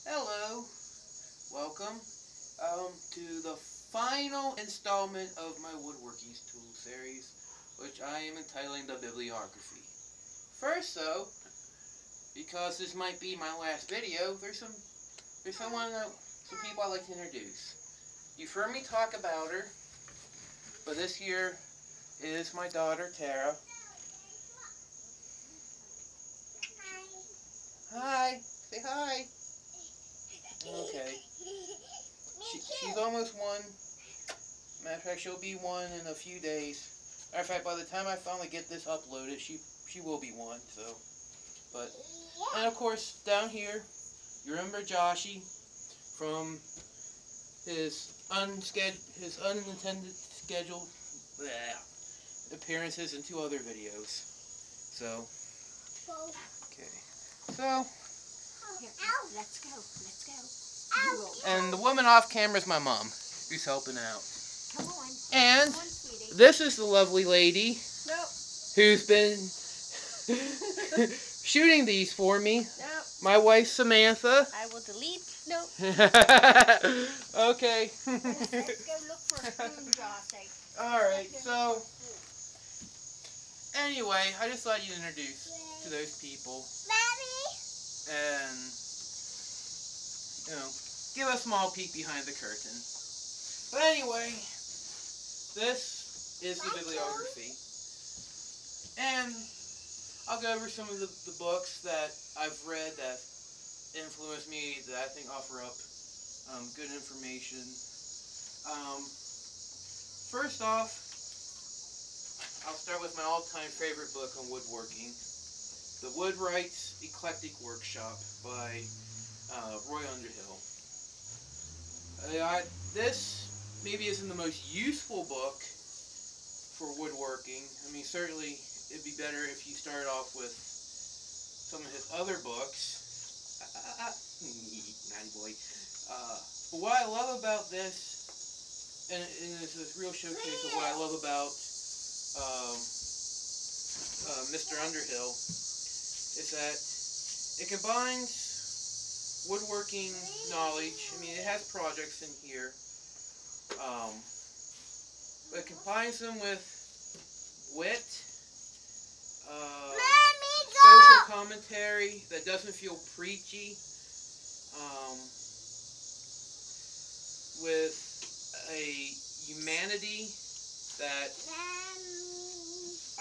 Hello, welcome to the final installment of my woodworking tool series, which I am entitling the Bibliography. First, though, because this might be my last video, there's some people I'd like to introduce. You've heard me talk about her, but this here is my daughter Tara. Hi, say hi. Okay. She's almost one. Matter of fact, she'll be one in a few days. Matter of fact, by the time I finally get this uploaded, she will be one. So, but and of course down here, you remember Joshy from his unintended scheduled appearances in 2 other videos. So, okay. So, let's go. and the woman off camera is my mom, who's helping out. Come on. And Come on, sweetie. this is the lovely lady Nope. who's been shooting these for me. Nope. My wife Samantha. I will delete. Nope. Okay. Let's go look for a spoon, Jossie. Alright, so anyway, I just thought you'd introduce to those people and, give a small peek behind the curtain. But anyway, this is the Bibliography. And I'll go over some of the books that I've read that influenced me, that I think offer up good information. First off, I'll start with my all-time favorite book on woodworking, The Woodwright's Eclectic Workshop by Roy Underhill. This maybe isn't the most useful book for woodworking. I mean, certainly it'd be better if you started off with some of his other books. Naughty boy. But what I love about this, and it's a real showcase of what I love about Mr. Underhill, is that it combines woodworking knowledge. I mean, it has projects in here, but it combines them with wit, social commentary that doesn't feel preachy, with a humanity that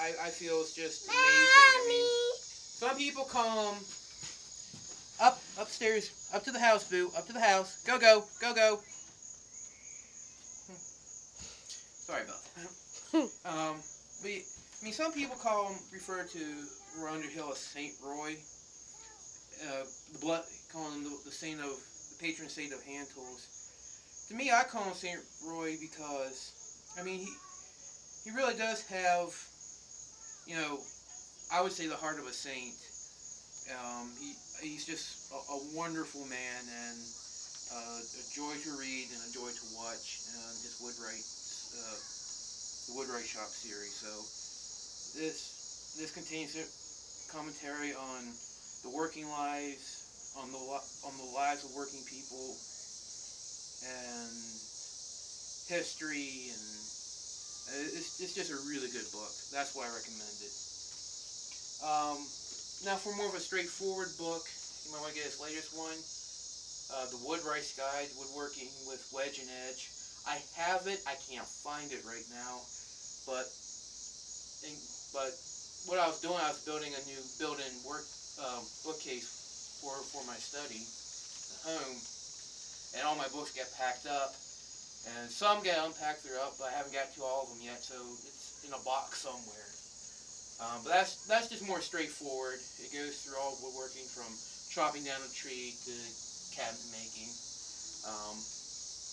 I feel is just amazing. I mean, some people call them upstairs, up to the house, boo, up to the house, go, go, go, go. Sorry about that. But I mean, some people refer to Roy Underhill as Saint Roy, calling him the patron saint of hand tools. To me, I call him Saint Roy because, I mean, he really does have, I would say the heart of a saint. He's just a wonderful man and a joy to read and a joy to watch. And his the Woodwright Shop series. So this contains commentary on the working lives, on the lives of working people, and history, and it's just a really good book. That's why I recommend it. Now for more of a straightforward book, you might want to get his latest one, The Woodwright's Guide, Woodworking with Wedge and Edge. I have it. I can't find it right now, but what I was doing, I was building a new built-in bookcase for my study at home, and all my books get packed up, and some get unpacked, they're up, but I haven't got to all of them yet, so it's in a box somewhere. But that's just more straightforward. It goes through all woodworking from chopping down a tree to cabinet making,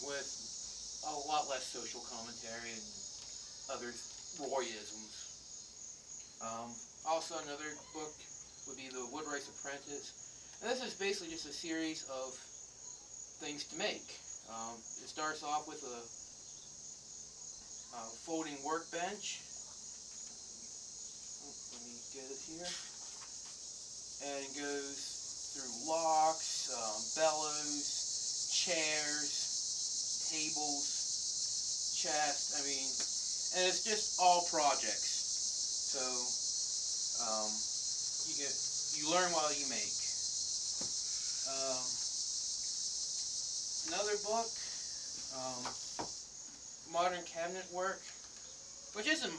with a lot less social commentary and other Royisms. Also, another book would be The Woodwright's Apprentice, and this is basically just a series of things to make. It starts off with a folding workbench. Let me get it here. And it goes through locks, bellows, chairs, tables, chests. I mean, and it's just all projects. So you learn while you make. Um, Another book, um, Modern Cabinet Work, which isn't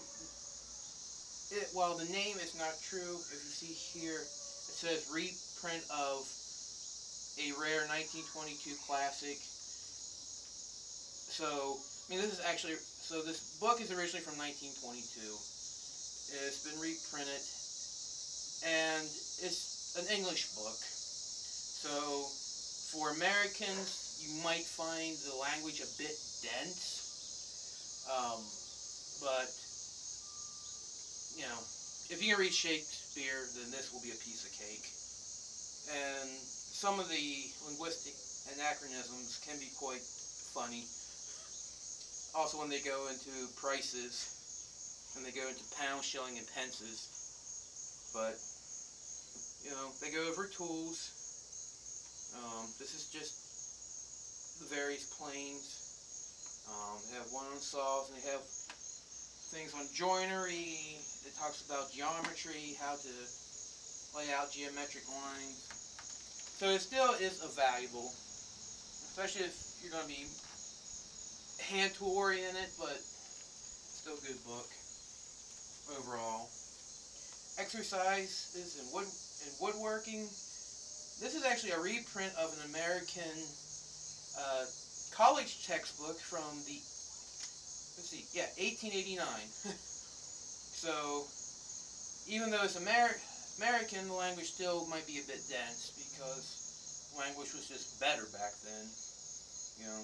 while the name is not true. If you see here, it says reprint of a rare 1922 classic. So, I mean, this is actually, so this book is originally from 1922. It's been reprinted, and it's an English book. So, for Americans, you might find the language a bit dense, but, you know, if you can read Shakespeare, then this will be a piece of cake. And some of the linguistic anachronisms can be quite funny. Also, when they go into prices, and they go into pounds, shilling, and pences. But, you know, they go over tools. This is just the various planes. They have one on saws, and they have things on joinery. It talks about geometry, how to lay out geometric lines. So it still is a valuable, especially if you're going to be hand tool oriented, but still a good book overall. Exercises in woodworking. This is actually a reprint of an American college textbook from the 1889. So even though it's American, the language still might be a bit dense because language was just better back then. You know,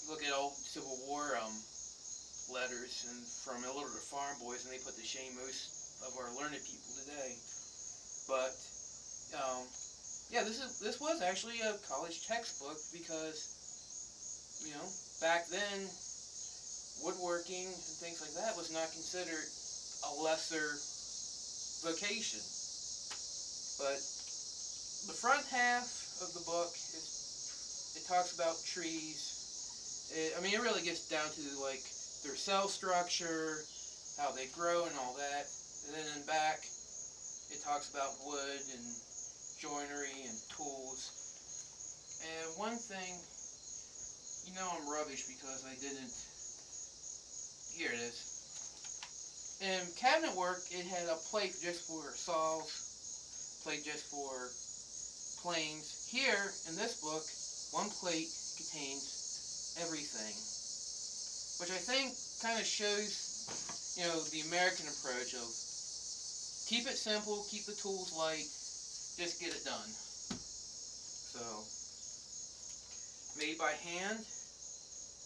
look at old Civil War letters and from illiterate farm boys, and they put to shame most of our learned people today. But yeah, this was actually a college textbook because, you know, back then woodworking and things like that was not considered a lesser vocation. But the front half of the book it talks about trees. I mean, it really gets down to like their cell structure, how they grow, and all that. And then in back, it talks about wood and joinery and tools. And one thing, you know, I'm rubbish because I didn't. Here it is. In cabinet work, it had a plate just for saws, plate just for planes. Here, in this book, one plate contains everything, which I think kind of shows, you know, the American approach of keep it simple, keep the tools light, just get it done. So, made by hand.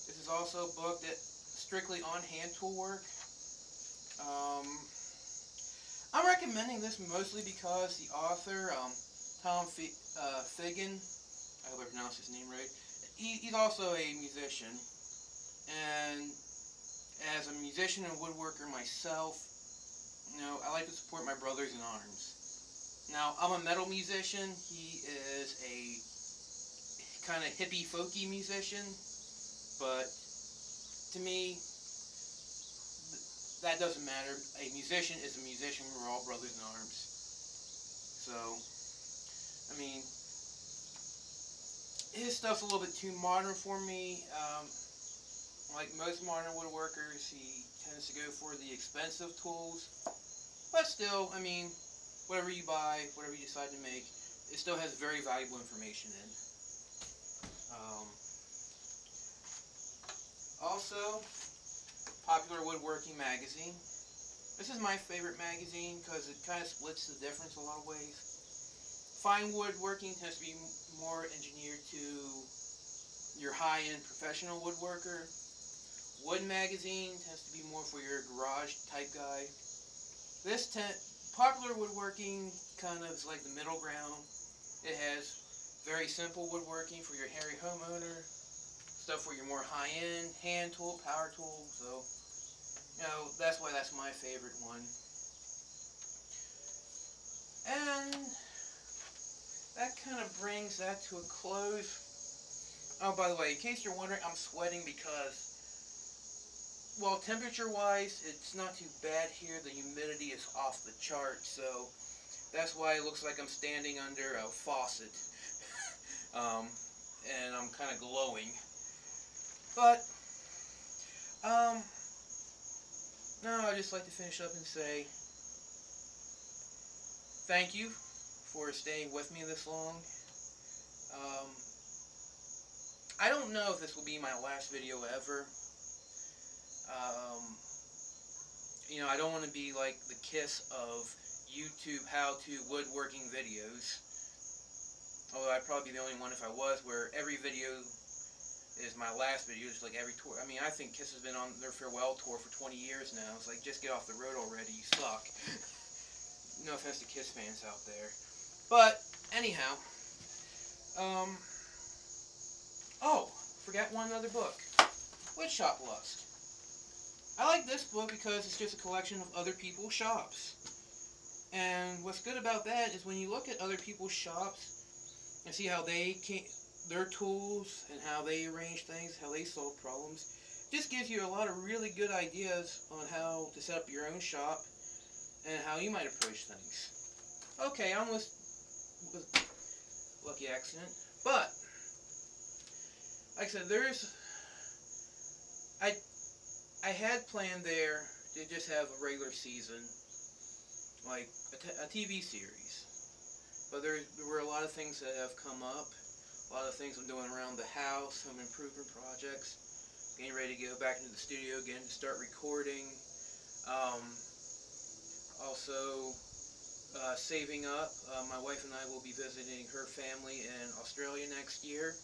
This is also a book that strictly on hand tool work. I'm recommending this mostly because the author, Tom Figgin, I hope I pronounced his name right, he's also a musician. And as a musician and woodworker myself, you know, I like to support my brothers in arms. Now, I'm a metal musician. He is a kind of hippie, folky musician. But to me, that doesn't matter. A musician is a musician. We're all brothers in arms. So, I mean, his stuff's a little bit too modern for me. Like most modern woodworkers, he tends to go for the expensive tools. But still, I mean, whatever you buy, whatever you decide to make, it still has very valuable information in. Also, Popular Woodworking magazine. This is my favorite magazine because it kind of splits the difference a lot of ways. Fine woodworking tends to be more engineered to your high-end professional woodworker. Wood magazine tends to be more for your garage type guy. This Popular Woodworking kind of is like the middle ground. It has very simple woodworking for your hairy homeowner, stuff for your more high-end hand tool, power tool. So, you know, that's why that's my favorite one. And that kind of brings that to a close. Oh, by the way, in case you're wondering, I'm sweating because, well, temperature-wise, it's not too bad here. The humidity is off the chart, so that's why it looks like I'm standing under a faucet. um, and I'm kind of glowing. But, um, no, I'd just like to finish up and say thank you for staying with me this long. Um, I don't know if this will be my last video ever. Um, I don't want to be like the Kiss of YouTube how-to woodworking videos. Although I'd probably be the only one if I was, where every video is my last video, just like every tour. I mean, I think Kiss has been on their farewell tour for 20 years now. It's like, just get off the road already, you suck. No offense to Kiss fans out there. But, anyhow, oh, forgot one other book. Woodshop Lust. I like this book because it's just a collection of other people's shops. And what's good about that is when you look at other people's shops and see how their tools and how they arrange things, how they solve problems, it just gives you a lot of really good ideas on how to set up your own shop and how you might approach things. Okay, I almost was lucky accident, but like I said, I had planned there to just have a regular season, like a TV series. But there were a lot of things that have come up, a lot of things I'm doing around the house, home improvement projects, getting ready to go back into the studio again to start recording. Um, also, saving up. My wife and I will be visiting her family in Australia next year.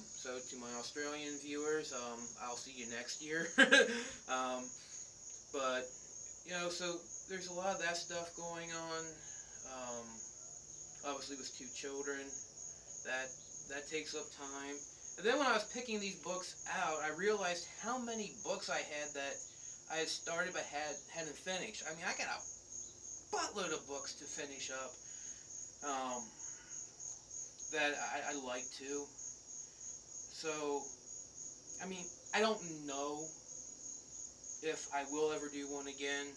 So to my Australian viewers, I'll see you next year. um, but, so there's a lot of that stuff going on. Um, obviously with 2 children, that takes up time. And then when I was picking these books out, I realized how many books I had that I had started but hadn't finished. I mean, I got a buttload of books to finish up that I like to. So, I mean, I don't know if I will ever do one again.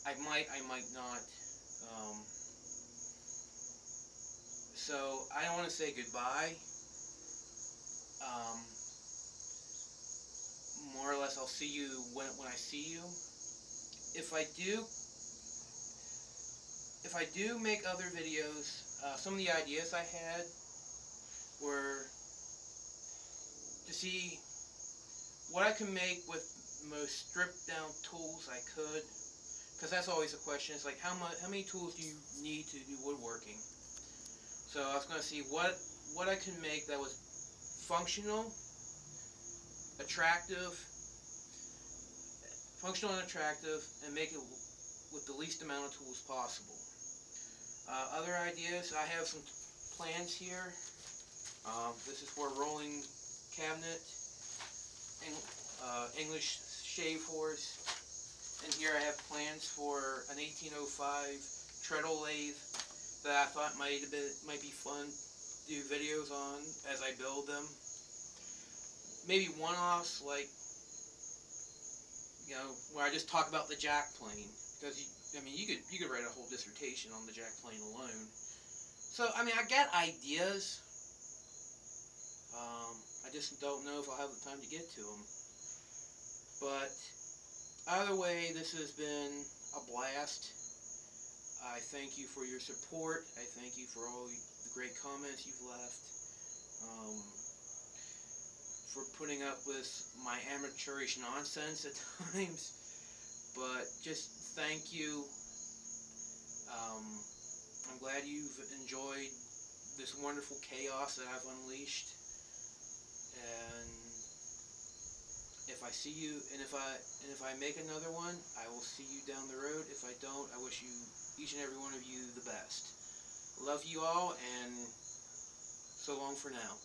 I might not. Um, so, I don't want to say goodbye. Um, more or less, I'll see you when I see you. If I do make other videos, some of the ideas I had were to see what I can make with the most stripped down tools I could, because that's always a question. It's like, how many tools do you need to do woodworking? So I was going to see what I can make that was functional, attractive, and make it with the least amount of tools possible. Other ideas, I have some plans here. This is for a rolling cabinet, English shave horse, and here I have plans for an 1805 treadle lathe that I thought might be fun to do videos on as I build them. Maybe one-offs, like, where I just talk about the jack plane, because you could write a whole dissertation on the jack plane alone. So I mean, I got ideas. I just don't know if I'll have the time to get to them. But either way, this has been a blast. I thank you for your support. I thank you for all the great comments you've left. For putting up with my amateurish nonsense at times. But just thank you. I'm glad you've enjoyed this wonderful chaos that I've unleashed. And if I see you, and if I make another one, I will see you down the road. If I don't, I wish you, each and every one of you, the best. Love you all, and so long for now.